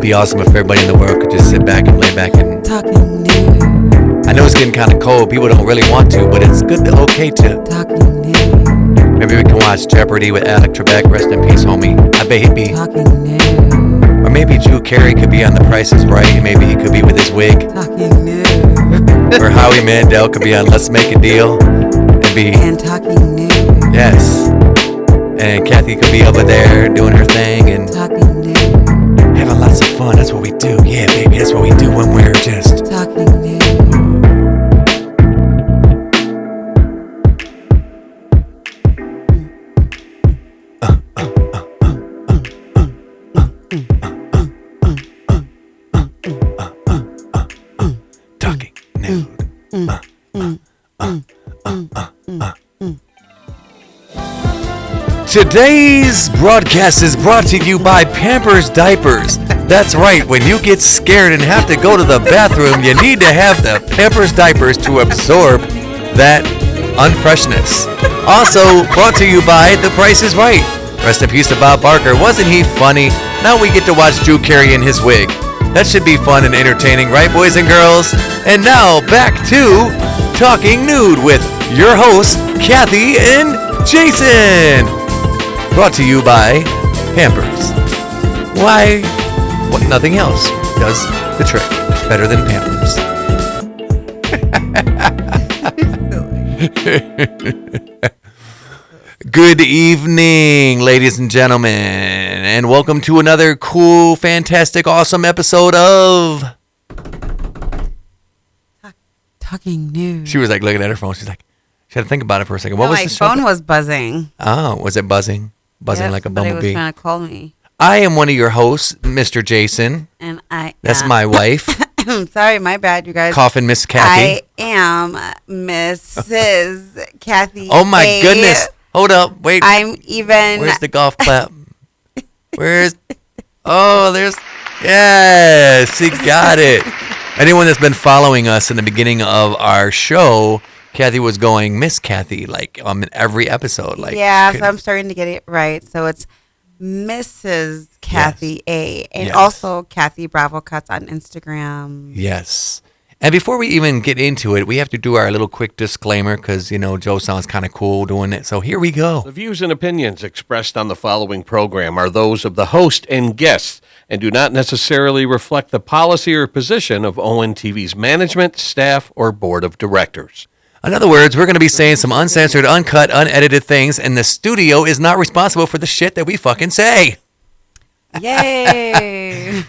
It'd be awesome if everybody in the world could just sit back and lay back and Talking Nude. I know it's getting kind of cold. People don't really want to, but it's good to okay to. Talking Nude. Maybe we can watch Jeopardy with Alec Trebek. Rest in peace, homie. I bet he'd be. Talking Nude. Or maybe Drew Carey could be on The Price is Right. Maybe he could be with his wig. Talking Nude. Or Howie Mandel could be on Let's Make a Deal. And be. And Talking Nude. Yes. And Kathy could be over there doing her thing and Talking Nude. having lots of fun. That's what we do. Yeah, baby. That's what we do when we're just. Talking Nude. Talking Nude. Today's broadcast is brought to you by Pampers Diapers. That's right, when you get scared and have to go to the bathroom, you need to have the Pampers Diapers to absorb that unfreshness. Also brought to you by The Price is Right. Rest in peace to Bob Barker. Wasn't he funny? Now we get to watch Drew Carey in his wig. That should be fun and entertaining, right, boys and girls? And now back to Talking Nude with your hosts, Kathy and Jason. Brought to you by Pampers. Why? What? Nothing else does the trick better than Pampers. Good evening, ladies and gentlemen, and welcome to another cool, fantastic, awesome episode of Talking Nude. She was like looking at her phone. She's like, she had to think about it for a second. What was my the show? phone was buzzing. Oh, was it buzzing? Buzzing Yep, like a somebody bumblebee. was trying to call me. I am one of your hosts, Mr. Jason. And I That's am. my wife. Sorry, my bad, you guys. Coffin Miss Kathy. I am Mrs. Kathy. Oh my A. goodness. Hold up. Wait. I'm even. Where's the golf clap? Where's... Oh, there's... Yes, she got it. Anyone that's been following us in the beginning of our show, Kathy was going Miss Kathy, like in every episode. Like, Yeah, so I'm starting to get it right. So it's Mrs. Kathy A. And Yes. also Kathy Bravo Cuts on Instagram. Yes. And before we even get into it, we have to do our little quick disclaimer because, you know, Joe sounds kind of cool doing it. So here we go. The views and opinions expressed on the following program are those of the host and guests and do not necessarily reflect the policy or position of ONTV's management, staff, or board of directors. In other words, we're going to be saying some uncensored, uncut, unedited things, and the studio is not responsible for the shit that we fucking say. Yay!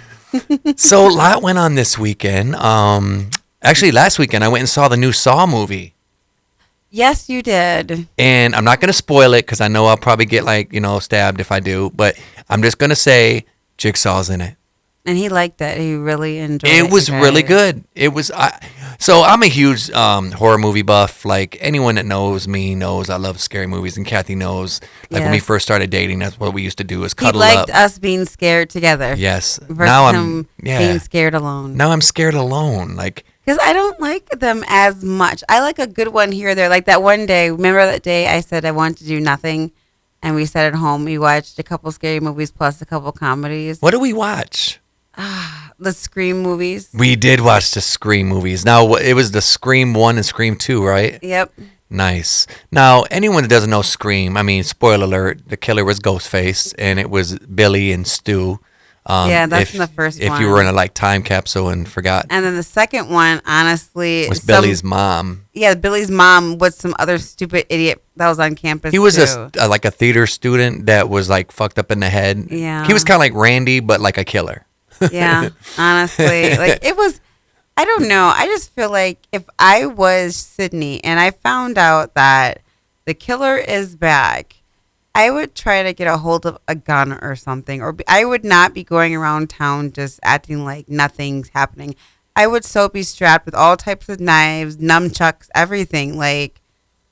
So a lot went on this weekend. Actually, last weekend I went and saw the new Saw movie. Yes, you did. And I'm not going to spoil it because I know I'll probably get stabbed if I do. But I'm just going to say Jigsaw's in it. And he liked it. He really enjoyed it. It was really good. It was. So I'm a huge horror movie buff. Like anyone that knows me knows I love scary movies, and Kathy knows. Like when we Yes. first started dating, that's what we used to do is He cuddle liked up. us being scared together. Yes. Versus Now him being scared alone. Now I'm scared alone. Like Because I don't like them as much. I like a good one here or there. Like that one day, remember that day I said I wanted to do nothing? And we sat at home. We watched a couple scary movies plus a couple comedies. what do we watch? The Scream movies. We did watch the Scream movies. Now, it was the Scream 1 and Scream 2, right? Yep. Nice. Now, anyone that doesn't know Scream, I mean, spoiler alert, the killer was Ghostface, and it was Billy and Stu. Yeah, that's in the first If you one. were in a time capsule and forgot, And then the second one, honestly, was Billy's mom. Yeah, Billy's mom was some other stupid idiot that was on campus. He was too. like a theater student that was like fucked up in the head. Yeah. He was kind of like Randy, but like a killer. Yeah, honestly. Like, it was, I don't know. I just feel like if I was Sydney and I found out that the killer is back, I would try to get a hold of a gun or something. Or I would not be going around town just acting like nothing's happening. I would so be strapped with all types of knives, nunchucks, everything, like,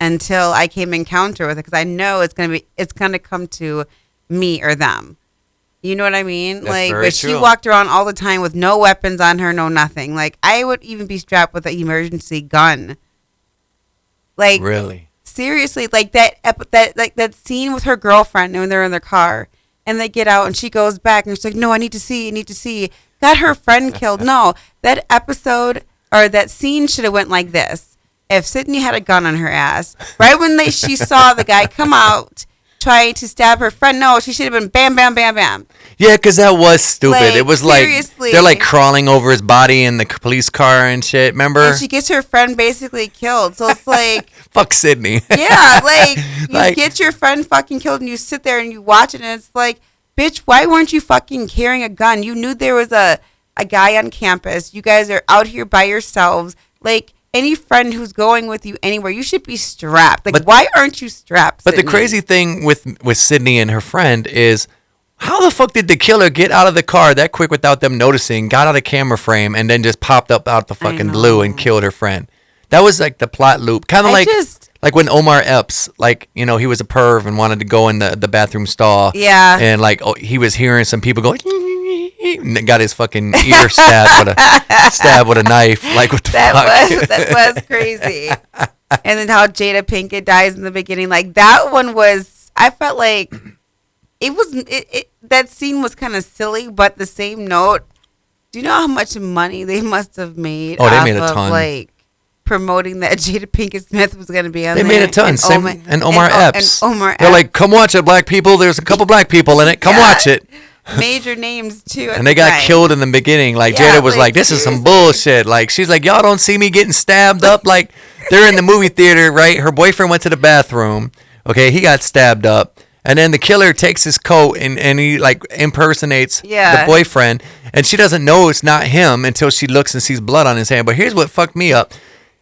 until I came encounter with it. Because I know it's going to come to me or them. You know what I mean? That's like, very but she true. walked around all the time with no weapons on her, no nothing. Like, I would even be strapped with an emergency gun. Like, Really? seriously, like that scene with her girlfriend when they're in their car and they get out and she goes back and she's like, "No, I need to see." got her friend killed. No, that episode or that scene should have went like this. If Sydney had a gun on her ass, right when she saw the guy come out trying to stab her friend, no, she should have been bam, bam, bam, bam. Yeah, because that was stupid. Like, it was seriously. like they're like crawling over his body in the police car and shit. Remember? And she gets her friend basically killed. So it's like, fuck Sydney. yeah, like you get your friend fucking killed and you sit there and you watch it and it's like, bitch, why weren't you fucking carrying a gun? You knew there was a guy on campus. You guys are out here by yourselves. Like, any friend who's going with you anywhere, you should be strapped. Like, why aren't you strapped, But Sydney? the crazy thing with Sydney and her friend is, how the fuck did the killer get out of the car that quick without them noticing, got out of camera frame, and then just popped up out the fucking blue and killed her friend? That was like the plot loop. Kind of like when Omar Epps, like, you know, he was a perv and wanted to go in the bathroom stall. Yeah. And like, he was hearing some people go, and got his fucking ear stabbed with a knife. Like, what the fuck? That was crazy. And then how Jada Pinkett dies in the beginning. Like, that one was, I felt like that scene was kind of silly, but the same note, do you know how much money they must have made? Oh, they made a ton. Like, promoting that Jada Pinkett Smith was going to be on there. They made a ton. And Omar Epps. And Omar They're Epps. like, come watch it, black people. There's a couple black people in it. Come watch it. Major names too. And they got killed in the beginning. Like, Jada was like, this is some bullshit. Like, she's like, y'all don't see me getting stabbed up. Like, they're in the movie theater, right? Her boyfriend went to the bathroom. Okay, he got stabbed up. And then the killer takes his coat and he like impersonates the boyfriend. And she doesn't know it's not him until she looks and sees blood on his hand. But here's what fucked me up.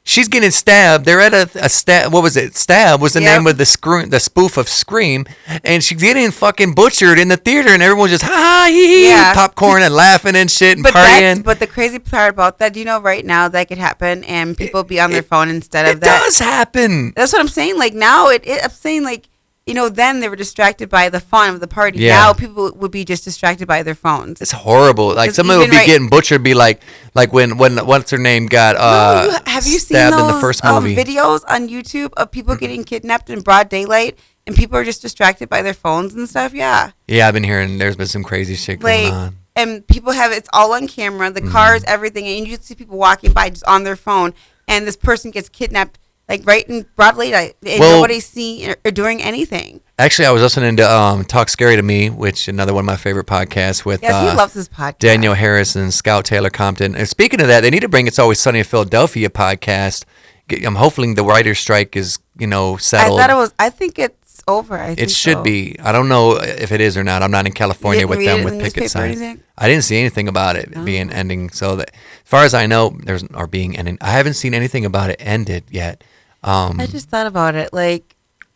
She's getting stabbed. They're at a stab. What was it? Stab was the name of the spoof of Scream. And she's getting fucking butchered in the theater. And everyone's just, ha, hee, hee, popcorn and laughing and shit and partying. But the crazy part about that, do you know right now that could happen and people be on their phone instead of that? It does happen. That's what I'm saying. Like now, I'm saying like, you know, then they were distracted by the fun of the party. Yeah. Now people would be just distracted by their phones. It's horrible. Like somebody would be getting butchered. Be like when what's her name got have you seen stabbed those in the first movie. Videos on YouTube of people getting kidnapped in broad daylight and people are just distracted by their phones and stuff? Yeah. Yeah, I've been hearing there's been some crazy shit going on. And people have it's all on camera, the cars, everything, and you just see people walking by just on their phone, and this person gets kidnapped like right in broad daylight, and nobody's seeing or doing anything. Actually, I was listening to Talk Scary to Me, which another one of my favorite podcasts with he loves this podcast. Daniel Harris and Scout Taylor Compton. And speaking of that, they need to bring It's Always Sunny in Philadelphia podcast. I'm hoping the writer's strike is, settled. I think it's over. It should be. I don't know if it is or not. I'm not in California with them with picket signs. I didn't see anything about it being ending. So that, as far as I know, being ending. I haven't seen anything about it ended yet. I just thought about it. Like,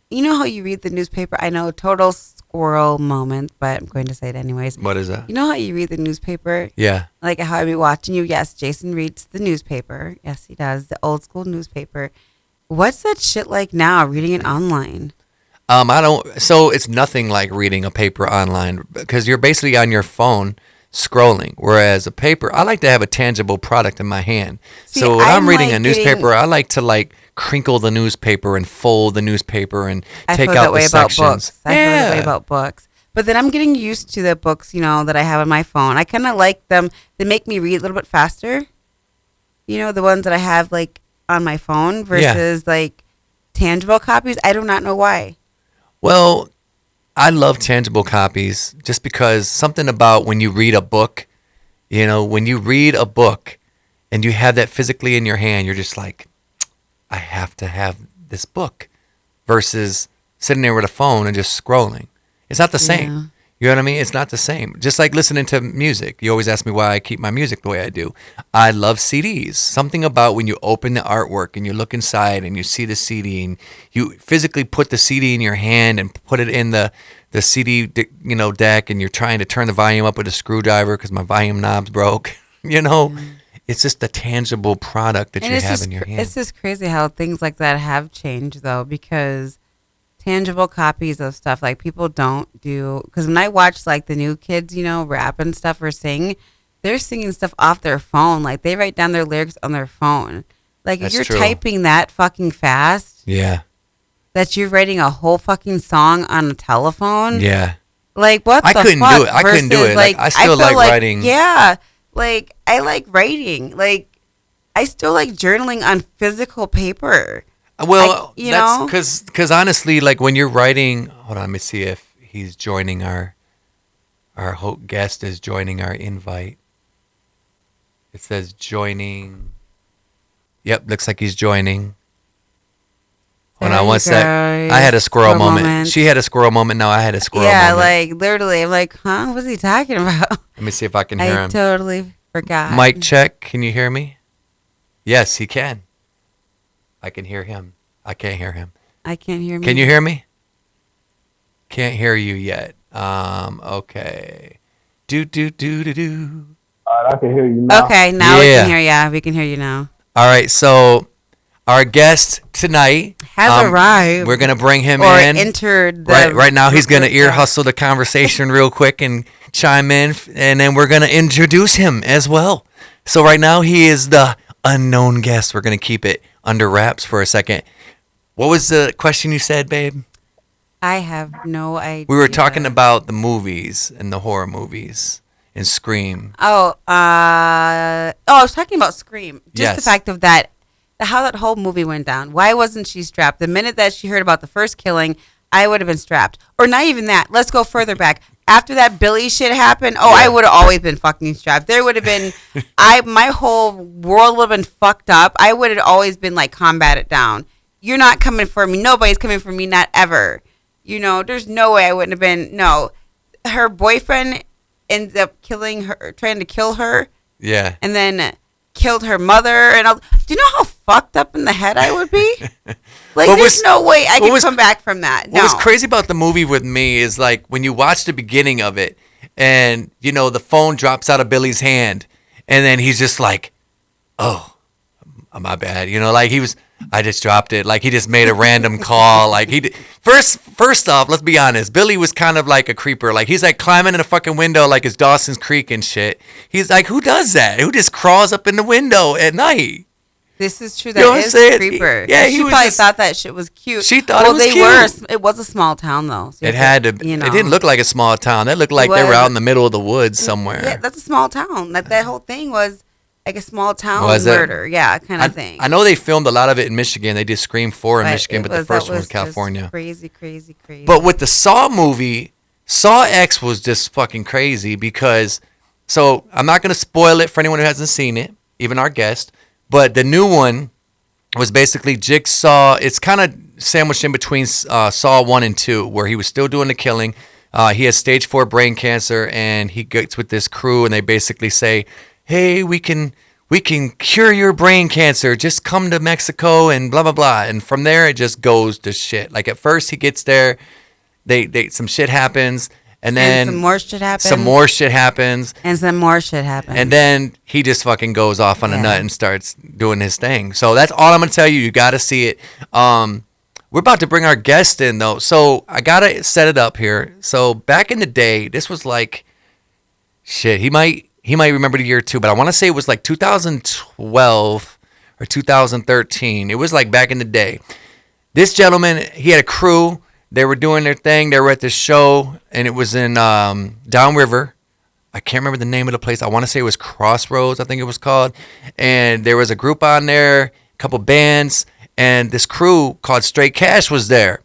you know how you read the newspaper? I know, total squirrel moment, but I'm going to say it anyways. What is that? You know how you read the newspaper? Yeah. Like how I be watching you. Yes, Jason reads the newspaper. Yes, he does. The old school newspaper. What's that shit like now, reading it online? So it's nothing like reading a paper online because you're basically on your phone scrolling, whereas a paper, I like to have a tangible product in my hand. See, so when I'm reading a newspaper, I like to crinkle the newspaper and fold the newspaper and take out the sections. I feel that way about books. But then I'm getting used to the books, that I have on my phone. I kind of like them. They make me read a little bit faster. The ones that I have on my phone versus tangible copies. I do not know why. Well, I love tangible copies just because something about when you read a book, when you read a book and you have that physically in your hand, you're just like, I have to have this book versus sitting there with a phone and just scrolling. It's not the same. Yeah. You know what I mean? It's not the same. Just like listening to music. You always ask me why I keep my music the way I do. I love CDs. Something about when you open the artwork and you look inside and you see the CD and you physically put the CD in your hand and put it in the CD deck and you're trying to turn the volume up with a screwdriver because my volume knob's broke. It's just a tangible product that you have in your hand. It's just crazy how things like that have changed though, because tangible copies of stuff people don't do, because when I watch the new kids rap and stuff or sing, they're singing stuff off their phone. They write down their lyrics on their phone. If you're typing that fucking fast, that you're writing a whole fucking song on a telephone, yeah, what I couldn't do it. I couldn't do it. I still like writing. Yeah, Like, I like writing. Like, I still like journaling on physical paper. Well, you that's know? because honestly, like when you're writing, hold on, let me see if he's joining our guest is joining our invite. It says joining. Yep, looks like he's joining. Hold There on you one sec. go. I had a squirrel moment. moment. She had a squirrel moment. Now I had a squirrel Yeah, moment. like literally, I'm like, huh? What's he talking about? Let me see if I can hear I him. totally forgot. Mic check. Can you hear me? Yes, he can. I can hear him. I can't hear him. I can't hear me. Can you hear me? Can't hear you yet. Okay. Do. All right, I can hear you now. Okay, now we Yeah. can hear you. We can hear you now. All right, so our guest tonight Has arrived. We're gonna bring him Or in. entered the Right now, he's gonna ear yeah. hustle the conversation real quick and chime in, and then we're gonna introduce him as well. So right now, he is the unknown guest. We're gonna keep it under wraps for a second. What was the question you said, babe? I have no idea. We were talking about the movies and the horror movies and Scream. I was talking about Scream. Just Yes. the fact of that, how that whole movie went down. Why wasn't she strapped? The minute that she heard about the first killing, I would have been strapped. Or not even that. Let's go further back. After that Billy shit happened, I would have always been fucking strapped. There would have been, my whole world would have been fucked up. I would have always been like, combat it down. You're not coming for me. Nobody's coming for me. Not ever. You know, there's no way I wouldn't have been. No, her boyfriend ended up killing her, trying to kill her, Yeah. and then killed her mother. And do you know how fucked up in the head I would be? Like, there's no way I could come back from that. No. What was crazy about the movie with me is like when you watch the beginning of it, and you know the phone drops out of Billy's hand, and then he's just like, "Oh, my bad," you know, like I just dropped it. Like he just made a random call. Like he did. First off, let's be honest. Billy was kind of like a creeper. Like he's like climbing in a fucking window like it's Dawson's Creek and shit. He's like, who does that? Who just crawls up in the window at night? This is true. You know what That I'm is saying? creeper. Yeah, she he was probably just- thought that shit was cute. She thought it was cute. It was a small town though. So It had to. You know. It didn't look like a small town. That looked like they were out in the middle of the woods somewhere. Yeah, that's a small town. That whole thing was like a small town Was it? murder. Yeah, kind of thing. I know they filmed a lot of it in Michigan. They did Scream 4 in But Michigan, it but the first one was just California. Crazy. But with the Saw movie, Saw X was just fucking crazy because, so I'm not going to spoil it for anyone who hasn't seen it, even our guest, but the new one was basically Jigsaw. It's kind of sandwiched in between Saw 1 and 2, where he was still doing the killing. He has stage 4 brain cancer, and he gets with this crew, and they basically say, hey, we can cure your brain cancer. Just come to Mexico and blah, blah, blah. And from there, it just goes to shit. Like at first he gets there, they some shit happens, and then some more shit happens. Some more shit happens. And some more shit happens. And then he just fucking goes off on a nut and starts doing his thing. So that's all I'm going to tell you. You got to see it. We're about to bring our guest in, though. So I got to set it up here. So back in the day, this was like, shit, he might remember the year too, but I want to say it was like 2012 or 2013. It was like back in the day. This gentleman, he had a crew. They were doing their thing. They were at this show, and it was in Downriver. I can't remember the name of the place. I want to say it was Crossroads, I think it was called. And there was a group on there, a couple bands, and this crew called Straight Cash was there.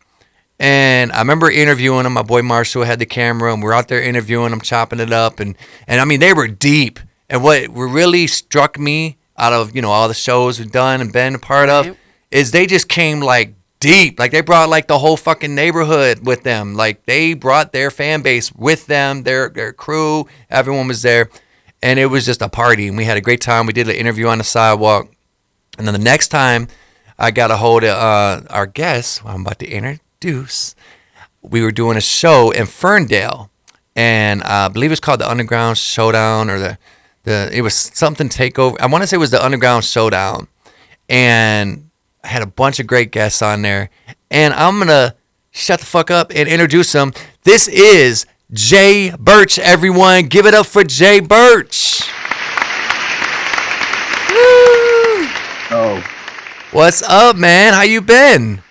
And I remember interviewing them. My boy Marshall had the camera, and we're out there interviewing them, chopping it up. And I mean, they were deep. And what really struck me out of, you know, all the shows we've done and been a part of is they just came like deep. Like they brought like the whole fucking neighborhood with them. Like they brought their fan base with them, their crew. Everyone was there. And it was just a party. And we had a great time. We did an interview on the sidewalk. And then the next time I got a hold of our guest, who I'm about to introduce, we were doing a show in Ferndale. And I believe it's called the Underground Showdown, or it was something takeover. I want to say it was the Underground Showdown. And I had a bunch of great guests on there. And I'm going to shut the fuck up and introduce them. This is Jay Burch, everyone. Give it up for Jay Burch. Woo! Oh, What's up, man? How you been?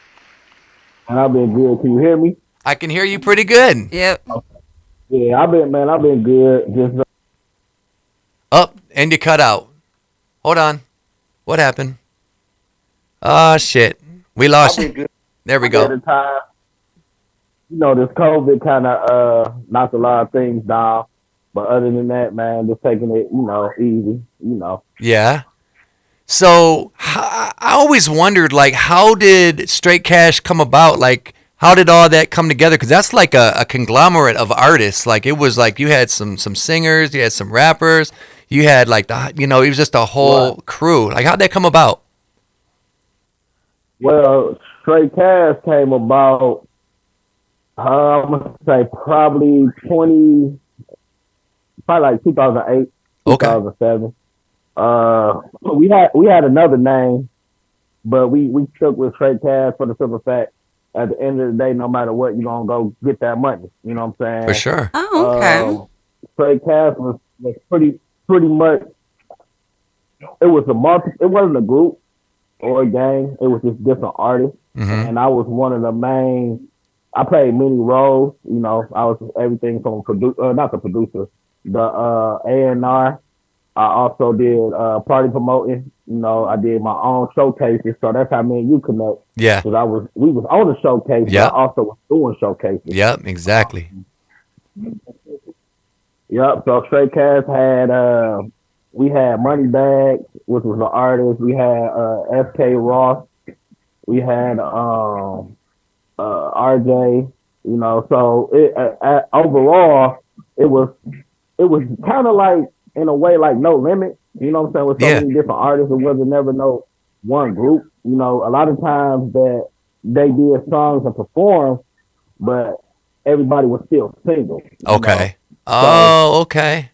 and I've been good. Can you hear me? I can hear you pretty good. Yep. Yeah, I've been good. Just Up, And you cut out. Hold on. What happened? Oh, shit. We lost you. There we At go. the time, this COVID kind of knocked a lot of things down. But other than that, man, just taking it, easy. Yeah. So I always wondered, like, how did Straight Cash come about? Like, how did all that come together? Because that's like a conglomerate of artists. Like, it was like you had some singers, you had some rappers, you had like it was just a whole crew. Like, how'd that come about? Well, Straight Cash came about, I'm going to say probably like 2008, Okay. 2007. We had another name, but we took with Straight Cash for the simple fact, at the end of the day, no matter what, you're gonna go get that money. You know what I'm saying? For sure. Oh, okay. Straight Cash was pretty much. It was it wasn't a group or a gang. It was just different artists, and I was one of the main. I played many roles. I was everything from not the producer, the A&R. I also did party promoting. I did my own showcases, so that's how me and you connect. Yeah. Because we was on the showcase, Yep. but I also was doing showcases. Yep. Exactly. Yep. So Straight Cash had we had Moneybags, which was the artist. We had FK Ross. We had RJ. So overall it was kind of like, in a way, like No Limit, you know what I'm saying, with so many different artists. It wasn't never no one group. A lot of times that they did songs and performed, but everybody was still single. Okay. Okay.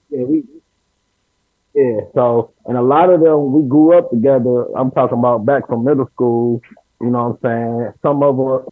Yeah, so, and a lot of them, we grew up together. I'm talking about back from middle school. You know what I'm saying? Some of us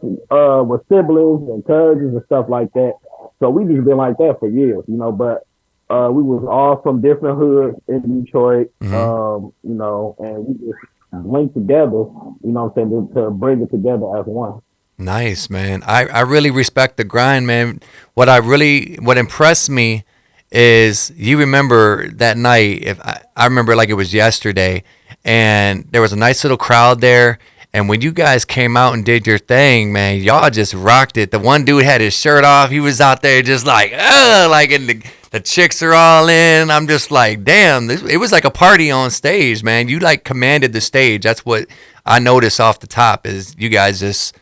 were siblings and cousins and stuff like that. So we just been like that for years, but we was all from different hoods in Detroit, and we just linked together, you know what I'm saying, to bring it together as one. Nice, man. I really respect the grind, man. What impressed me is, you remember that night, if I remember like it was yesterday, and there was a nice little crowd there. And when you guys came out and did your thing, man, y'all just rocked it. The one dude had his shirt off. He was out there just like, and the chicks are all in. I'm just like, damn, it was like a party on stage, man. You like commanded the stage. That's what I noticed off the top, is you guys just,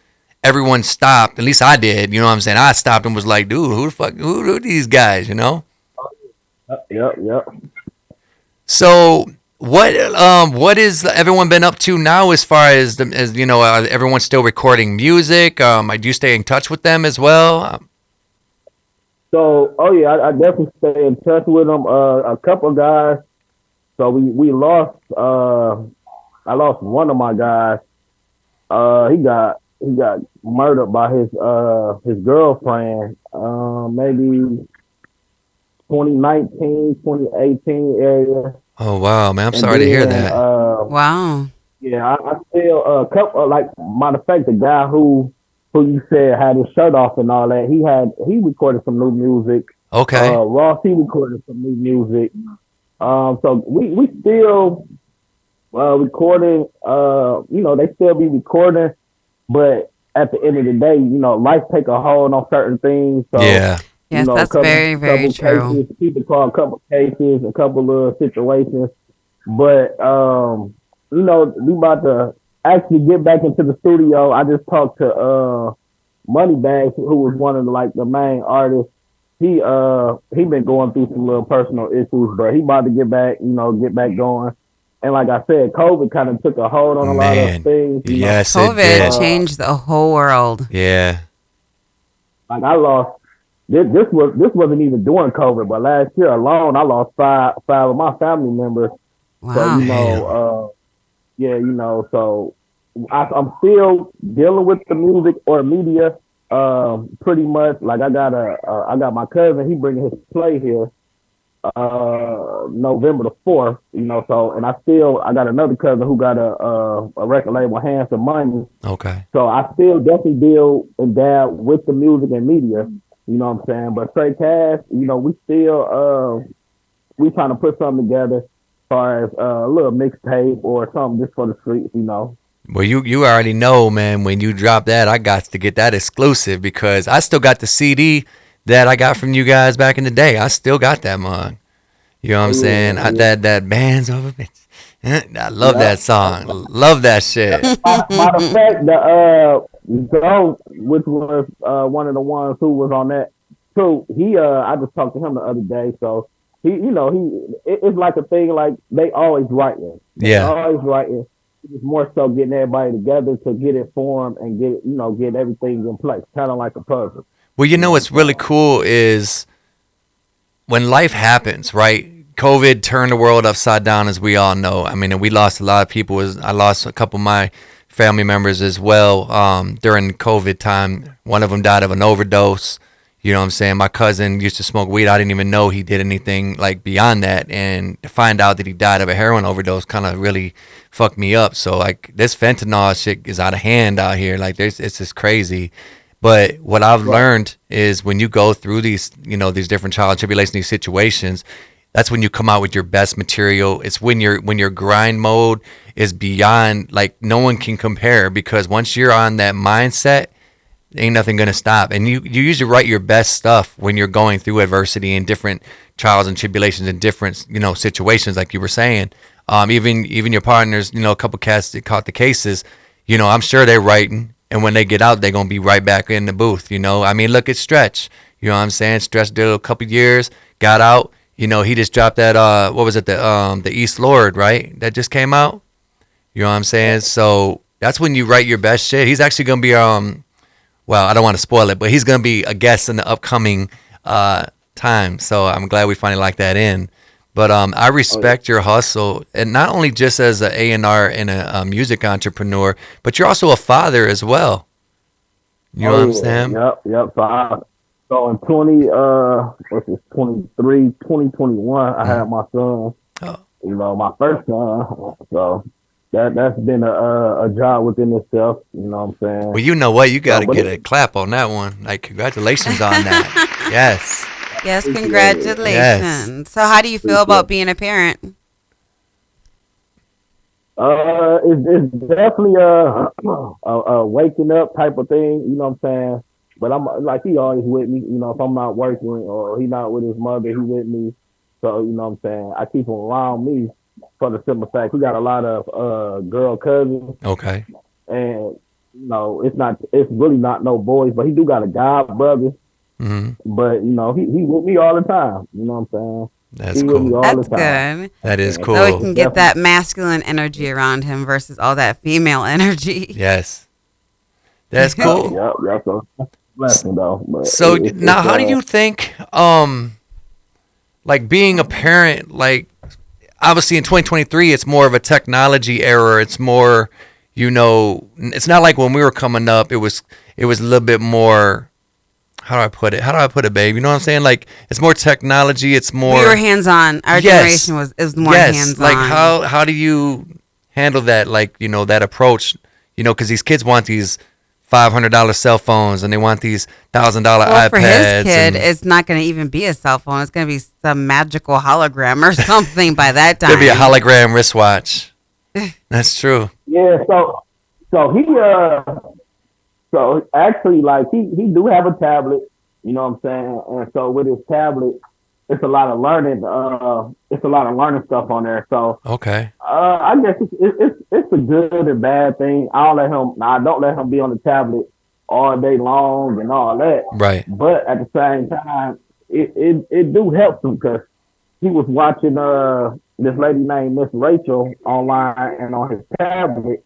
everyone stopped. At least I did. You know what I'm saying? I stopped and was like, dude, who are these guys, Yep. So what is everyone been up to now, as far as everyone's still recording music? Do you stay in touch with them as well? So, I definitely stay in touch with them. A couple of guys. So we lost. I lost one of my guys. He got murdered by his girlfriend. Maybe 2019, 2018 area. Oh wow, man! I'm sorry to hear that. Wow. Yeah, I still a couple. Like, matter of fact, the guy who you said had his shirt off and all that, he recorded some new music. Okay. Ross, he recorded some new music. So we still recording. They still be recording, but at the end of the day, life take a hold on certain things. So, yeah. Yes, that's very, very true. Cases, people call a couple cases, a couple of situations. But, we about to actually get back into the studio. I just talked to Moneybags, who was one of the main artists. He been going through some little personal issues, but he about to get back going. And like I said, COVID kind of took a hold on a lot of things. Yes, COVID it did. changed the whole world. Yeah. Like, I lost. This wasn't even during COVID, but last year alone, I lost five of my family members. Wow. So, so I'm still dealing with the music or media, pretty much. Like, I got my cousin, he bringing his play here, November the 4th, so, and I got another cousin who got a record label, Hands of Money. Okay. So I still definitely deal and dab with the music and media. You know what I'm saying? But Straight Cash, we still we trying to put something together as far as a little mixtape or something just for the streets, you know. Well, you already know, man. When you drop that, I got to get that exclusive because I still got the CD that I got from you guys back in the day. I still got that mug. You know what I'm saying? That band's over, bitch. I love that song. Love that shit. Matter of fact, the Zoe, which was one of the ones who was on that too, he I just talked to him the other day, so it's like a thing like they always writing. Always writing. It's more so getting everybody together to get it formed and get everything in place, kind of like a puzzle. Well, you know what's really cool is when life happens, right? COVID turned the world upside down, as we all know. I mean, and we lost a lot of people. I lost a couple of my family members as well during COVID time. One of them died of an overdose. You know what I'm saying? My cousin used to smoke weed. I didn't even know he did anything like beyond that. And to find out that he died of a heroin overdose kind of really fucked me up. So like this fentanyl shit is out of hand out here. Like it's just crazy. But what I've learned is when you go through these different trials and tribulations, these situations, that's when you come out with your best material. It's when your grind mode is beyond, like, no one can compare, because once you're on that mindset, ain't nothing gonna stop. And you usually write your best stuff when you're going through adversity and different trials and tribulations and different situations, like you were saying. Even your partners, a couple cats that caught the cases, I'm sure they're writing, and when they get out, they're gonna be right back in the booth. I mean, look at Stretch. You know what I'm saying? Stretch did a couple years, got out. He just dropped that what was it, the East Lord, right? That just came out. You know what I'm saying? So that's when you write your best shit. He's actually gonna be well, I don't want to spoil it, but he's gonna be a guest in the upcoming time. So I'm glad we finally locked that in. But I respect your hustle, and not only just as an A&R and a music entrepreneur, but you're also a father as well. You know what I'm saying? Yep. So in 2021, I had my son. My first son. So that's been a job within itself. You know what I'm saying? Well, you know what? You got to get a clap on that one. Like, congratulations on that. Yes. Yes, congratulations. Yes. So how do you feel about being a parent? It's definitely a waking up type of thing. You know what I'm saying? But I'm like, he always with me. If I'm not working or he not with his mother, he with me. So, you know what I'm saying? I keep him around me for the simple fact he got a lot of girl cousins. Okay. And, it's really not no boys, but he do got a god brother. Mm-hmm. But, he with me all the time. You know what I'm saying? That's cool. That's good. That is cool. So we can get that masculine energy around him versus all that female energy. Yes. That's cool. Yep. Blessing though. But so now, how do you think, like being a parent, like obviously in 2023, it's more of a technology era. It's more, it's not like when we were coming up. It was a little bit more. How do I put it, babe? You know what I'm saying? Like it's more technology. It's more. We were hands on. Our generation is more hands on. Like how do you handle that? Like that approach. Because these kids want these $500 cell phones and they want these $1,000 iPads. For his kid, it's not going to even be a cell phone. It's going to be some magical hologram or something by that time. It'll be a hologram wristwatch. That's true. Yeah. So he so actually, like he do have a tablet. You know what I'm saying? And so with his tablet, it's a lot of learning. It's a lot of learning stuff on there. So okay. I guess it's a good and bad thing. I don't let him be on the tablet all day long and all that. Right. But at the same time, it do help him because he was watching this lady named Miss Rachel online and on his tablet,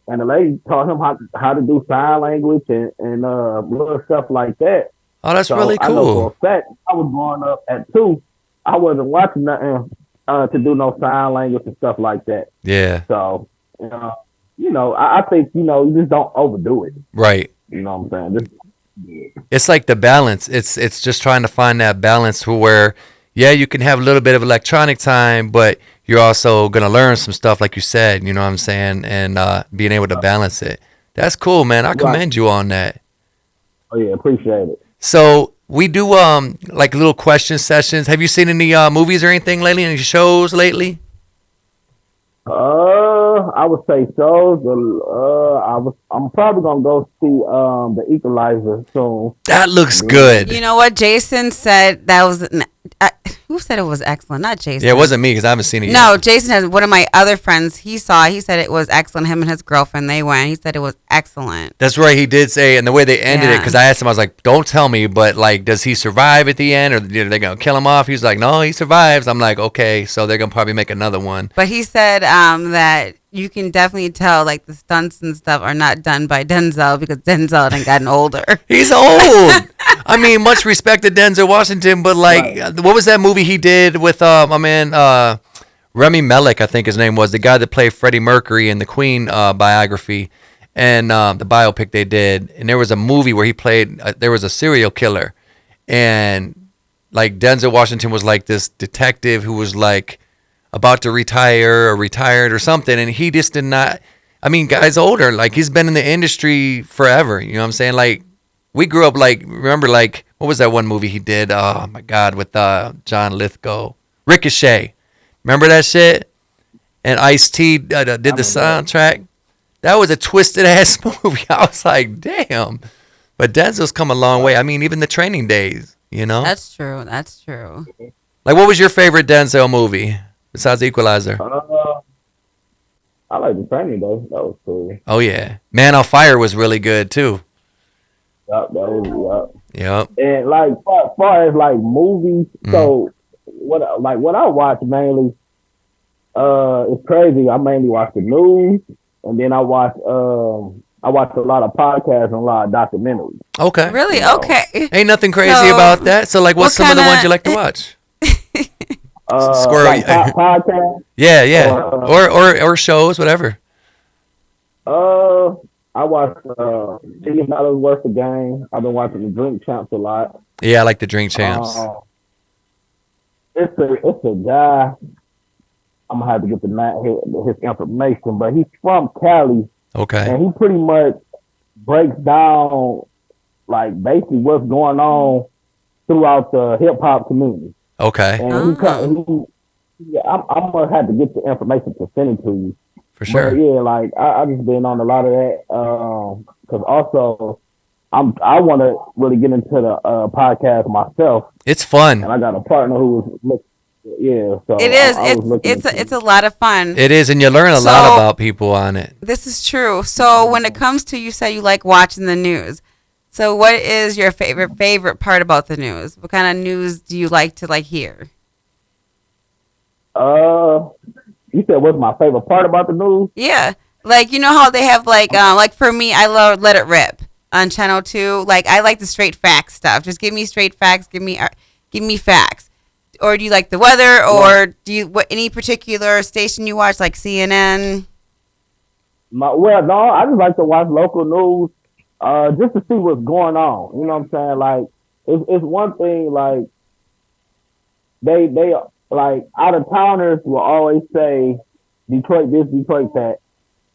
and the lady taught him how to do sign language and little stuff like that. Oh, that's really cool. I know for a fact, I was growing up at 2. I wasn't watching nothing to do no sign language and stuff like that. Yeah. So, I think, you just don't overdo it. Right. You know what I'm saying? It's like the balance. It's just trying to find that balance to where, yeah, you can have a little bit of electronic time, but you're also going to learn some stuff, like you said, you know what I'm saying, and being able to balance it. That's cool, man. I commend you on that. Oh, yeah, appreciate it. So we do like little question sessions. Have you seen any movies or anything lately? Any shows lately? I would say so. I'm probably gonna go see the Equalizer soon. That looks good. You know what? Jason said that was. Who said it was excellent? Not Jason. Yeah, it wasn't me because I haven't seen it yet. No, Jason has one of my other friends. He saw. He said it was excellent. Him and his girlfriend. They went. He said it was excellent. That's right. He did say, and the way they ended it, because I asked him, I was like, "Don't tell me, but like, does he survive at the end, or are they gonna kill him off?" He's like, "No, he survives." I'm like, "Okay, so they're gonna probably make another one." But he said that you can definitely tell like the stunts and stuff are not done by Denzel because Denzel had gotten older. He's old. I mean, much respect to Denzel Washington, but like, what was that movie he did with my man Remy Malek? I think his name was the guy that played Freddie Mercury in the Queen biography, and the biopic they did. And there was a movie where he played. There was a serial killer, and like Denzel Washington was like this detective who was like about to retire or retired or something, and he just did not. I mean, guy's older. Like he's been in the industry forever. You know what I'm saying? Like. We grew up like, remember like, what was that one movie he did? Oh my God, with John Lithgow. Ricochet. Remember that shit? And Ice-T did the soundtrack. That was a twisted ass movie. I was like, damn. But Denzel's come a long way. I mean, even the Training Days, you know? That's true. That's true. Like, what was your favorite Denzel movie besides Equalizer? I like the Training Days. That was cool. Oh yeah. Man on Fire was really good too. Yep, that was, Yep. And like as far as like movies, so what I watch mainly, it's crazy. I mainly watch the news, and then I watch a lot of podcasts and a lot of documentaries. Okay. Really? Okay. Ain't nothing crazy about that. So like, what's some of the ones you like to watch? Squirrel. Like podcasts. Yeah. Or shows, whatever. I watched $1 worth of game. I've been watching the Drink Champs a lot. Yeah, I like the Drink Champs. It's a guy. I'm gonna have to get his information, but he's from Cali. Okay. And he pretty much breaks down like basically what's going on throughout the hip hop community. Okay. And I'm gonna have to get the information to send it to you. For sure. But yeah, like I just been on a lot of that because also I want to really get into the podcast myself. It's fun, and I got a partner who was So it is. It's a lot of fun. It is, and you learn a lot about people on it. This is true. So when it comes to, you say you like watching the news. So what is your favorite part about the news? What kind of news do you like to hear? You said what's my favorite part about the news? Yeah. Like, you know how they have like for me, I love Let It Rip on Channel 2. Like, I like the straight facts stuff. Just give me straight facts. Give me facts. Or do you like the weather? Or do you any particular station you watch, like CNN? No, I just like to watch local news, just to see what's going on. You know what I'm saying? Like, it's one thing. Like, they like out of towners will always say Detroit this, Detroit that.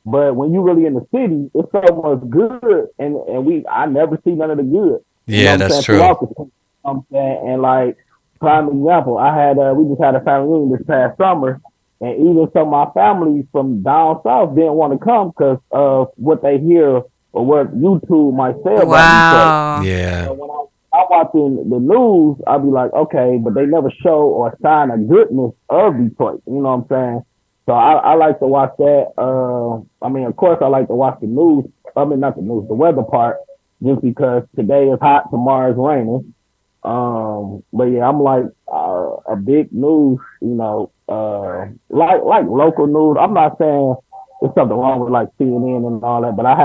But when you really in the city, it's so much good, and I never see none of the good. Yeah, that's true. You know what I'm saying? And like, prime example, we just had a family reunion this past summer, and even some of my family from down south didn't want to come because of what they hear or what YouTube might say about Detroit. Yeah. So when I'm watching the news, I'll be like, okay, but they never show or sign a goodness of Detroit. You know what I'm saying? So I like to watch that. I mean, of course, I like to watch the news. I mean, not the news, the weather part, just because today is hot, tomorrow is raining. But yeah, I'm like a big news, like local news. I'm not saying there's something wrong with like CNN and all that, but it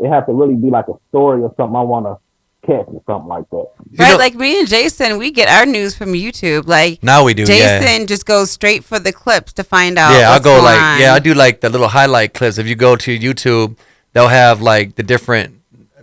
has to really be like a story or something I want to catch or something like that. Right, like me and Jason, we get our news from YouTube. Like now we do. Jason just goes straight for the clips to find out. Yeah, I'll go on. I do like the little highlight clips. If you go to YouTube, they'll have like the different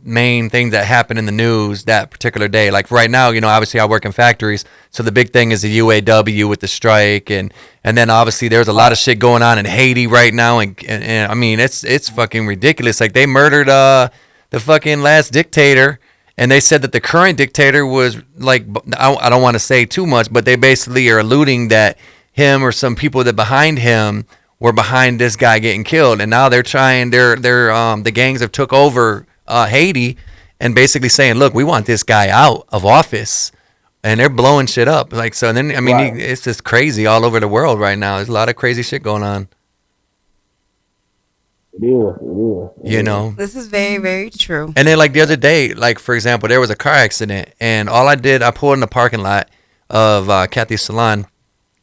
main things that happen in the news that particular day. Like right now, obviously I work in factories, so the big thing is the UAW with the strike, and then obviously there's a lot of shit going on in Haiti right now, and I mean it's fucking ridiculous. Like they murdered the fucking last dictator, And they said that the current dictator was like, I don't want to say too much, but they basically are alluding that him or some people that behind him were behind this guy getting killed. And now they're trying, the gangs have took over Haiti and basically saying, look, we want this guy out of office. And they're blowing shit up. Like, so then, I mean, Right. it's just crazy all over the world right now. There's a lot of crazy shit going on, It is. It is. you know? This is very, very true. And then, like, the other day, like, for example, there was a car accident, and all I did, I pulled in the parking lot of Kathy's salon,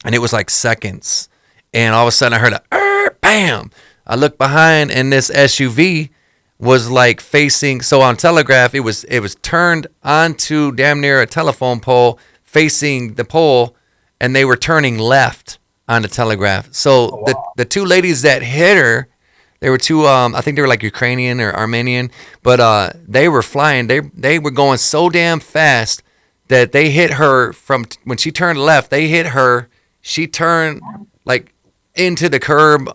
and it was like seconds. And all of a sudden, I heard a bam. I looked behind, and this SUV was like facing. So on Telegraph, it was turned onto damn near a telephone pole, facing the pole, and they were turning left on the Telegraph. So the two ladies that hit her, they were two. I think they were like Ukrainian or Armenian, but they were flying. They were going so damn fast that they hit her from when she turned left. They hit her. She turned like into the curb.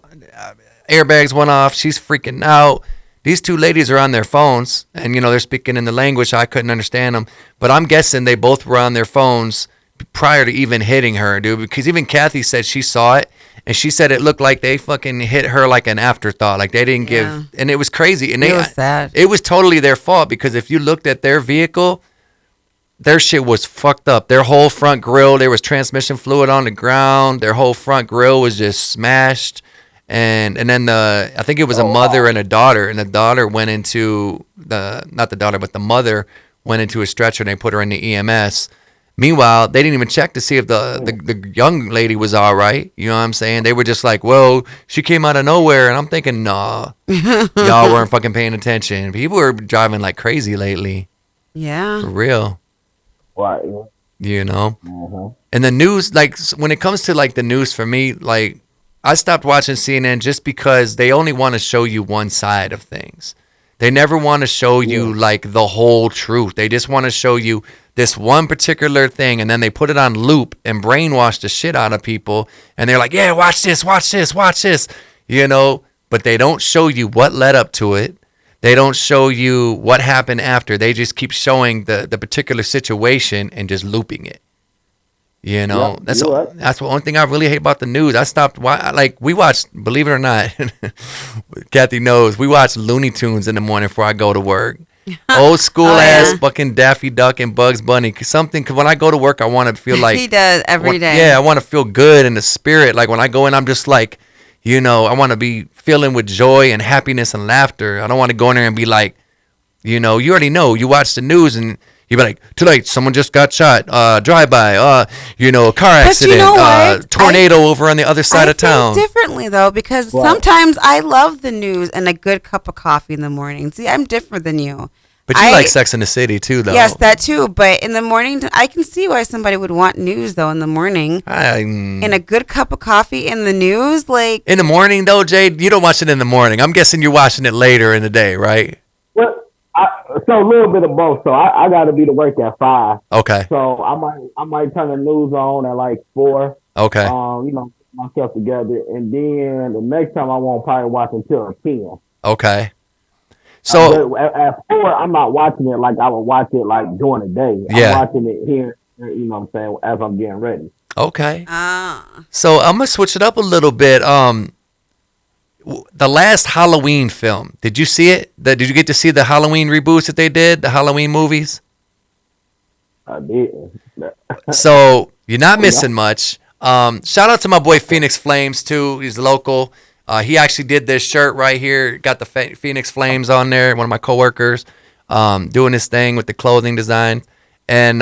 Airbags went off. She's freaking out. These two ladies are on their phones, and they're speaking in the language I couldn't understand them. But I'm guessing they both were on their phones prior to even hitting her, dude. Because even Kathy said she saw it, and she said it looked like they fucking hit her like an afterthought, like they didn't give. And it was crazy, and It was sad. It was totally their fault because if you looked at their vehicle, their shit was fucked up. Their whole front grille, there was transmission fluid on the ground. Their whole front grille was just smashed. And then I think it was a mother and a daughter, and the daughter went into not the daughter, but the mother went into a stretcher, and they put her in the EMS. Meanwhile, they didn't even check to see if the young lady was all right. You know what I'm saying? They were just like, well, she came out of nowhere. And I'm thinking, nah, y'all weren't fucking paying attention. People are driving like crazy lately. Yeah. For real. Right. And the news, like when it comes to like the news for me, like I stopped watching CNN just because they only want to show you one side of things. They never want to show you like the whole truth. They just want to show you this one particular thing, and then they put it on loop and brainwash the shit out of people. And they're like, yeah, watch this, watch this, watch this, but they don't show you what led up to it. They don't show you what happened after. They just keep showing the particular situation and just looping it. That's the only thing I really hate about the news. I stopped. We watched, believe it or not, Kathy knows, we watch Looney Tunes in the morning before I go to work. Old school ass fucking Daffy Duck and Bugs Bunny. Cause when I go to work, I want to feel like He does every day. Yeah, I want to feel good in the spirit. Like when I go in, I'm just like, I want to be feeling with joy and happiness and laughter. I don't want to go in there and be like, you already know. You watch the news and you be like, tonight someone just got shot, drive-by, a car accident, tornado over on the other side of town. I think differently, though, because sometimes I love the news and a good cup of coffee in the morning. See, I'm different than you. But you like Sex in the City, too, though. Yes, that, too. But in the morning, I can see why somebody would want news, though, in the morning. And a good cup of coffee in the news, like... In the morning, though, Jade, you don't watch it in the morning. I'm guessing you're watching it later in the day, right? Well, so a little bit of both. So I got to be to work at 5. Okay. So I might turn the news on at like 4. Okay. Get myself together, and then the next time I won't probably watch until 10. Okay. So at 4, I'm not watching it like I would watch it like during the day. Yeah. I'm watching it here, what I'm saying, as I'm getting ready. Okay. So I'm gonna switch it up a little bit. The last Halloween film, did you see it? Did you get to see the Halloween reboots that they did, the Halloween movies? I did. So you're not missing much. Shout out to my boy Phoenix Flames too. He's local. He actually did this shirt right here. Got the Phoenix Flames on there. One of my coworkers doing this thing with the clothing design. And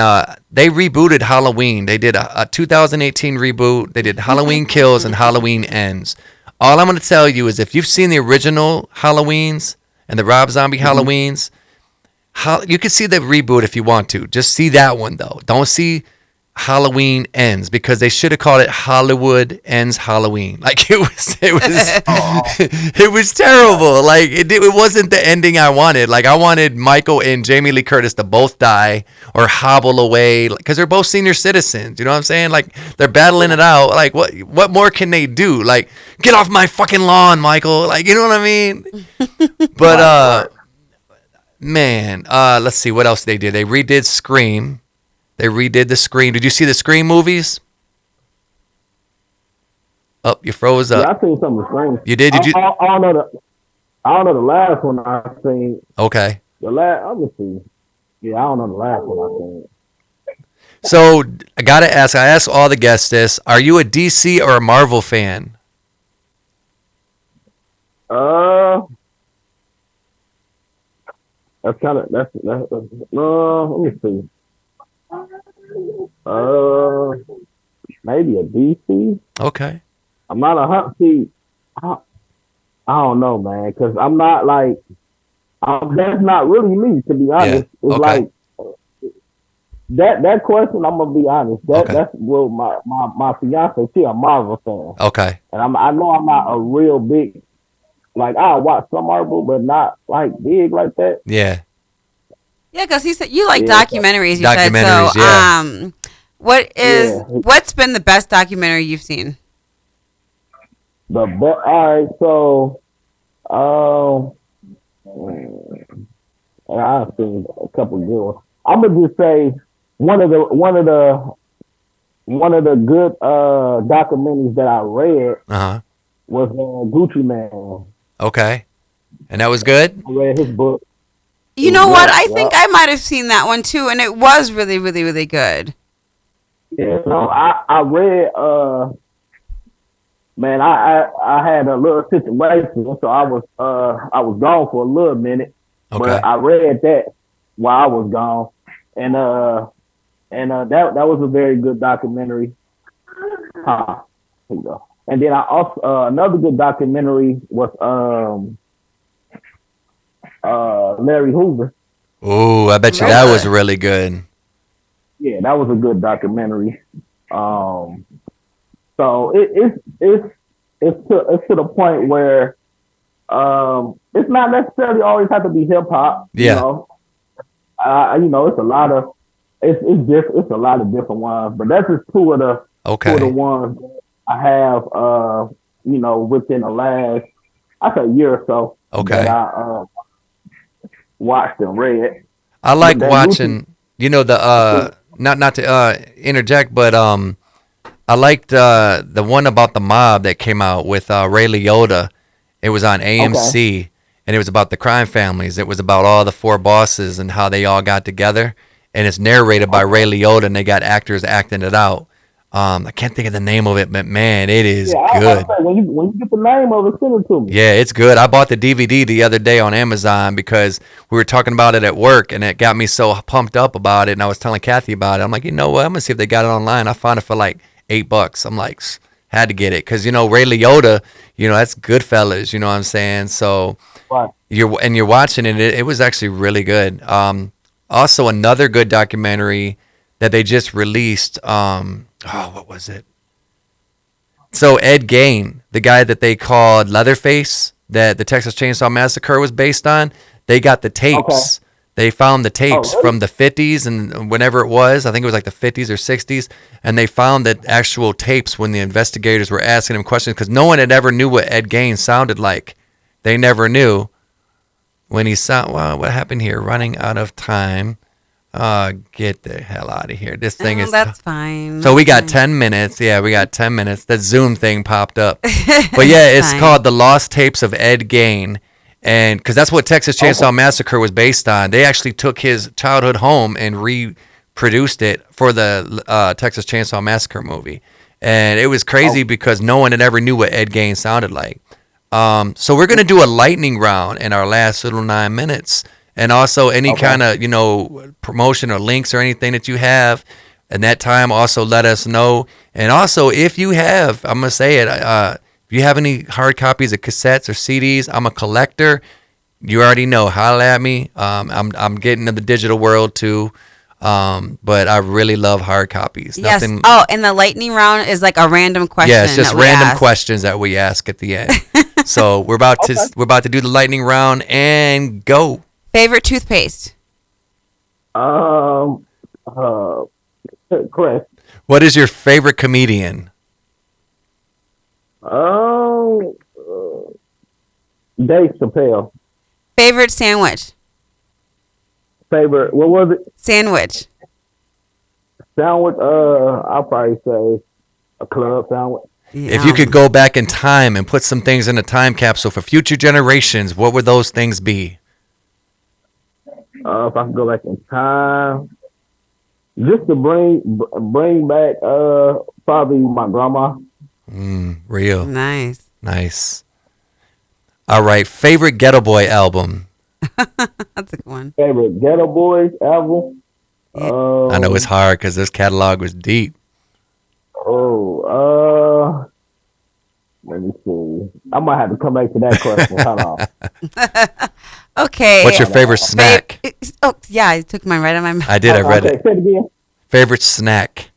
they rebooted Halloween. They did a 2018 reboot. They did Halloween Kills and Halloween Ends. All I'm going to tell you is if you've seen the original Halloweens and the Rob Zombie Halloweens, you can see the reboot if you want to. Just see that one, though. Don't see Halloween Ends, because they should have called it Hollywood Ends Halloween. Like it was it was terrible. Like it wasn't the ending I wanted. Like I wanted Michael and Jamie Lee Curtis to both die or hobble away, because they're both senior citizens. You know what I'm saying? Like they're battling it out. Like what more can they do? Like get off my fucking lawn, Michael. Like you know what I mean? But Man, let's see what else they did. They redid Scream. They redid the Scream. Did you see the Scream movies? Oh, you froze Yeah, up. I seen some of the Scream. You did? Did you? I don't know the last one I seen. Okay. The last, let me see. Yeah, I don't know the last one I seen. So I gotta ask. I ask all the guests this: are you a DC or a Marvel fan? That's kind of let me see. Maybe a DC. Okay. I'm not a hunt. See, I, I don't know, man, because I'm not like that's not really me, to be honest. Yeah. It's Okay. like that question. I'm gonna be honest. That's well, my fiance, she a Marvel fan, Okay. and I know I'm not a real big, like, I watch some Marvel, but not like big like that. Yeah. Yeah, because he said you like Yeah. documentaries. You Documentaries, said so. yeah. What's been the best documentary you've seen? All right, so I've seen a couple good ones. I'm gonna just say one of the good documentaries that I read was Gucci Man. Okay. And that was good? I read his book. You know what? I think I might have seen that one too, and it was really, really, really good. Yeah, so I read man, I had a little situation, so I was gone for a little minute. Okay. But I read that while I was gone. And that was a very good documentary. Here you go. And then I also another good documentary was Larry Hoover. Ooh, I bet you that was really good. Yeah, that was a good documentary. So it's to the point where it's not necessarily always have to be hip hop. Yeah. It's a lot of it's a lot of different ones, but that's just two of the ones that I have within the last year or so that I watched and read. I like watching not to interject, but I liked the one about the mob that came out with Ray Liotta. It was on AMC, and it was about the crime families. It was about all the four bosses and how they all got together, and it's narrated by Ray Liotta, and they got actors acting it out. I can't think of the name of it, but man, it is good. When you get the name of it, send it to me. Yeah, it's good. I bought the DVD the other day on Amazon because we were talking about it at work, and it got me so pumped up about it, and I was telling Kathy about it. I'm like, you know what? I'm going to see if they got it online. I found it for like $8. I'm like, had to get it because, Ray Liotta, that's Goodfellas, you know what I'm saying? So you're watching it. It was actually really good. Also, another good documentary that they just released. What was it? So Ed Gein, the guy that they called Leatherface, that the Texas Chainsaw Massacre was based on, they got the tapes. Okay. They found the tapes from the 50s and whenever it was. I think it was like the 50s or 60s. And they found the actual tapes when the investigators were asking him questions because no one had ever knew what Ed Gein sounded like. They never knew when he sound. Well, what happened here? Running out of time. Get the hell out of here. This thing is... That's fine. So we got 10 minutes. Yeah, we got 10 minutes. That Zoom thing popped up. But yeah, it's called The Lost Tapes of Ed Gein. And because that's what Texas Chainsaw Massacre was based on. They actually took his childhood home and reproduced it for the Texas Chainsaw Massacre movie. And it was crazy because no one had ever knew what Ed Gein sounded like. So we're going to do a lightning round in our last little 9 minutes. And also any kind of, promotion or links or anything that you have. And that time also let us know. And also if you have, I'm going to say it, if you have any hard copies of cassettes or CDs, I'm a collector. You already know, holla at me. I'm getting to the digital world too. But I really love hard copies. Yes. And the lightning round is like a random question. Yeah, it's just random questions that we ask at the end. So we're about to do the lightning round and go. Favorite toothpaste? Chris. What is your favorite comedian? Dave Chappelle. Favorite sandwich? Favorite, what was it? Sandwich. Sandwich. I'll probably say a club sandwich. If you could go back in time and put some things in a time capsule for future generations, what would those things be? If I could go back in time, just to bring back probably my grandma. Real. Nice. All right. Favorite Ghetto Boy album? That's a good one. Favorite Ghetto Boys album? I know it's hard because this catalog was deep. Let me see. I might have to come back to that question. Hold on. Okay. What's your favorite snack? Oh, yeah, I took mine right on my mouth. I did. I read it. Say it again. Favorite snack?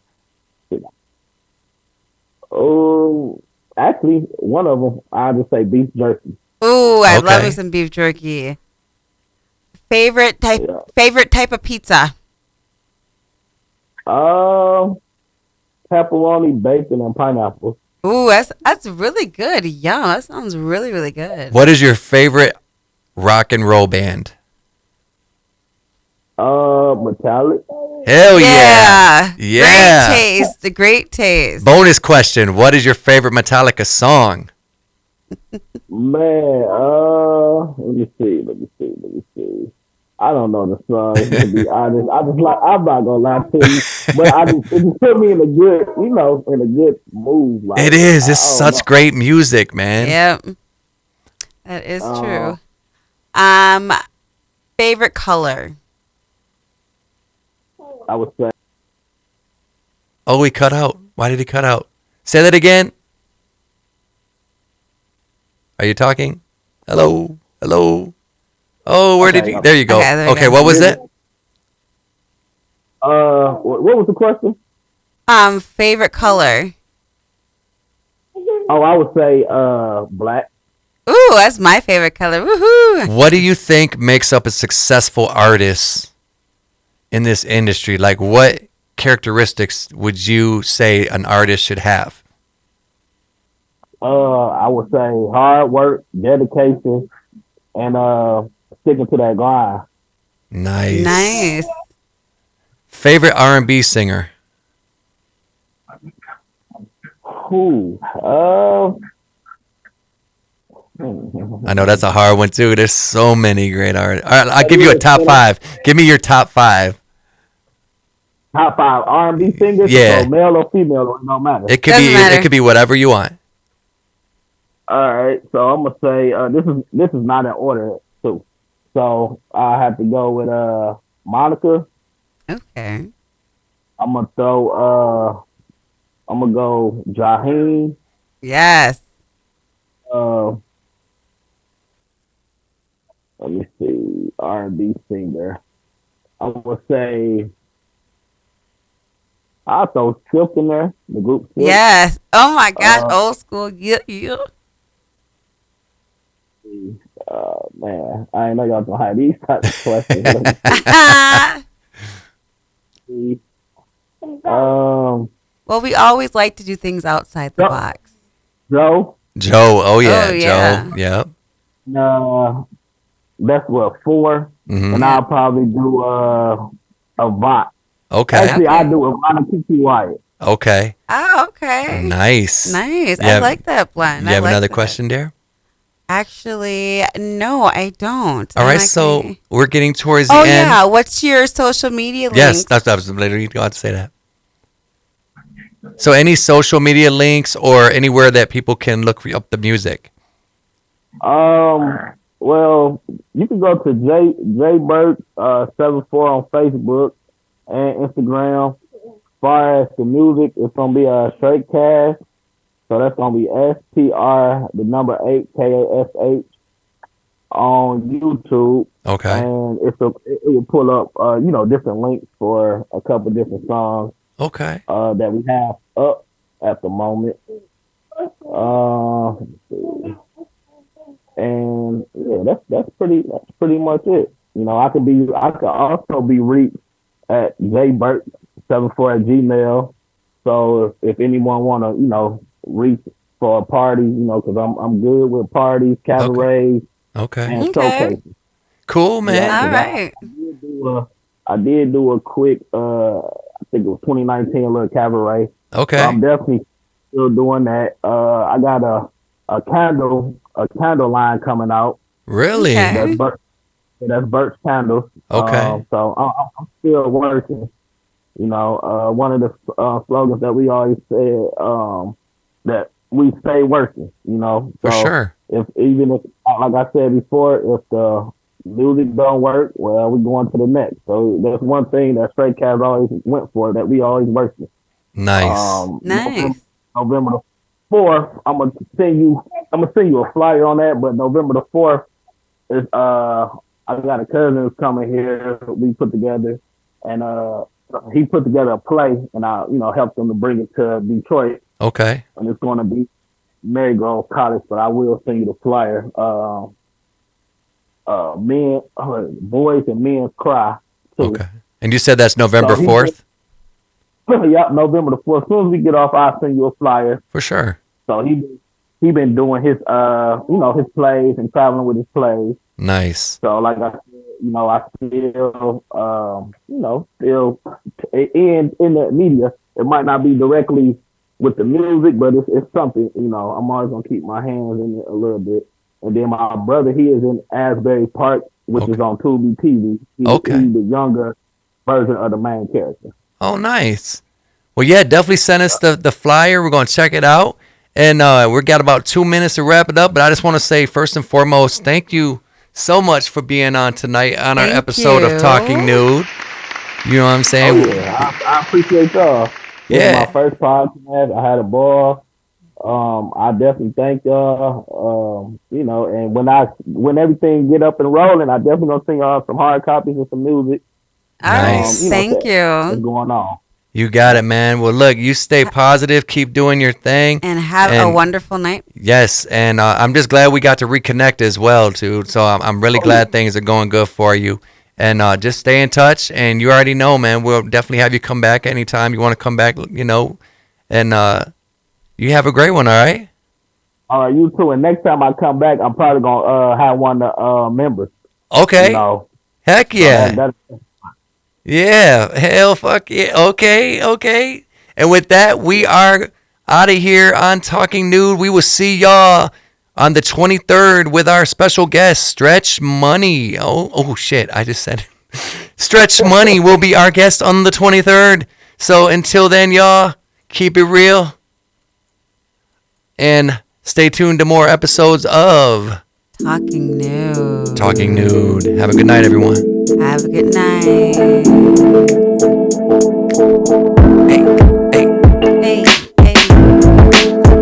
Oh, actually, one of them, I'll just say beef jerky. Ooh, I love me some beef jerky. Favorite type of pizza? Pepperoni, bacon, and pineapple. Ooh, that's really good. Yum, that sounds really, really good. What is your favorite rock and roll band? Metallic. Hell yeah. Great taste. Bonus question. What is your favorite Metallica song? Man, let me see. I don't know the song, to be honest. I'm not gonna lie to you, but it just put me in a good, in a good mood. Like, It is. It's such great music, man. Yep. That is true. Favorite color? I would say. Oh, he cut out. Why did he cut out? Say that again. Are you talking? Hello? Oh, where did he? There you go. Okay, what was that? What was the question? Favorite color? Oh, I would say black. Ooh, that's my favorite color. Woohoo! What do you think makes up a successful artist in this industry? Like, what characteristics would you say an artist should have? I would say hard work, dedication, and sticking to that grind. Nice. Favorite R&B singer? Who? I know that's a hard one too. There's so many great artists. All right, I'll give you a top 5. Give me your top 5. Top 5 R&B singers? Yeah. So male or female, it don't matter. It could be whatever you want. All right, so I'm gonna say this is not in order too. So I have to go with Monica. Okay. I'm gonna go Jaheim. Yes. Let me see, R&B singer. I'm gonna say I throw Silk in there, the group Silk. Yes. Oh my gosh, old school. Yeah. Man, I didn't know y'all gonna have these types of questions. Well, we always like to do things outside the box. Joe. Oh yeah. Joe. Yep. That's what 4, and I'll probably do Avant. Okay. Actually, I do Avant and Kiki Wyatt. Okay. Oh, okay. Nice. I like that blend. You have another question, there? Actually, no, I don't. All right, so we're getting towards the end. Oh, yeah. What's your social media links? Yes, I was literally going to say that. So any social media links or anywhere that people can look up the music? Well, you can go to Jay Burch 74 on Facebook and Instagram. As far as the music, it's gonna be a straight cast. So that's gonna be STR 8 KASH on YouTube. Okay. And it will pull up different links for a couple different songs. Okay. That we have up at the moment. And yeah, that's pretty much it. I could also be reached at jburt74@gmail. So if anyone wanna reach for a party, because I'm good with parties, cabarets, Okay. and showcases. Cool, man. All right. I did do a quick, I think it was 2019 little cabaret. So Okay. I'm definitely still doing that. I got a candle line coming out. Really? Okay. That's Burch Candles. Okay. So I'm still working. You know, one of the slogans that we always said, that we stay working. You know, For so sure. if like I said before, if the music don't work, well, we going to the next. So that's one thing that Straight Cats always went for, that we always working. Nice. Nice. November the 4th, I'm gonna send you a flyer on that. But November the 4th is I got a cousin who's coming here. We put together, and he put together a play, and I helped him to bring it to Detroit, Okay. and it's going to be Marygrove College. But I will send you the flyer. Boys and Men Cry too. Okay. And you said that's November So 4th? Yep, November the 4th. As soon as we get off, I'll send you a flyer. For sure. So he been doing his his plays and traveling with his plays. Nice. So like I said, I still still in the media. It might not be directly with the music, but it's something. I'm always gonna keep my hands in it a little bit. And then my brother, he is in Asbury Park, which is on Tubi TV. He's the younger version of the main character. Oh, nice. Well, yeah, definitely send us the flyer. We're going to check it out. And we've got about 2 minutes to wrap it up. But I just want to say, first and foremost, thank you so much for being on tonight on our episode of Talking Nude. You know what I'm saying? Oh, yeah. I appreciate y'all. This is my first podcast. I had a ball. I definitely thank y'all. And when everything get up and rolling, I definitely gonna send y'all some hard copies and some music. Nice. Thank you. What's going on? You got it, man. Well, look, you stay positive, keep doing your thing, and have a wonderful night. Yes, and I'm just glad we got to reconnect as well, too. So I'm really glad things are going good for you. And just stay in touch. And you already know, man, we'll definitely have you come back anytime you want to come back, And you have a great one, all right? All right, you too. And next time I come back, I'm probably going to have one of the members. Okay. Heck yeah. Yeah. Hell fuck yeah. Okay. And with that, we are out of here on Talking Nude. We will see y'all on the 23rd with our special guest, Stretch Money. Oh shit. I just said it. Stretch Money will be our guest on the 23rd. So until then, y'all, keep it real. And stay tuned to more episodes of Talking Nude. Talking Nude. Have a good night, everyone. Have a good night. Hey.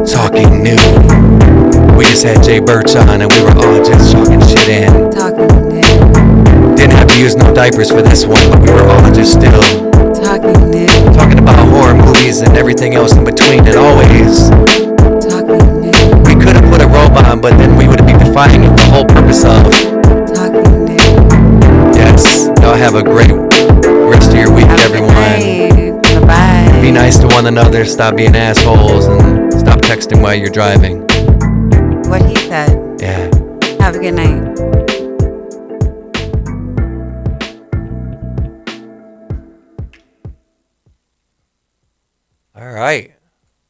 Talking Nude. We just had Jay Burch on and we were all just talking shit in. Talking Nude. Didn't have to use no diapers for this one, but we were all just still Talking Nude. talking about horror movies and everything else in between, and always Talking Nude. we could have put a robe on, but then we would be defying the whole purpose of Talking Nude. yes. Y'all have a great rest of your week, everyone. Bye-bye. Be nice to one another. Stop being assholes and stop texting while you're driving. What he said. Yeah. Have a good night. All right.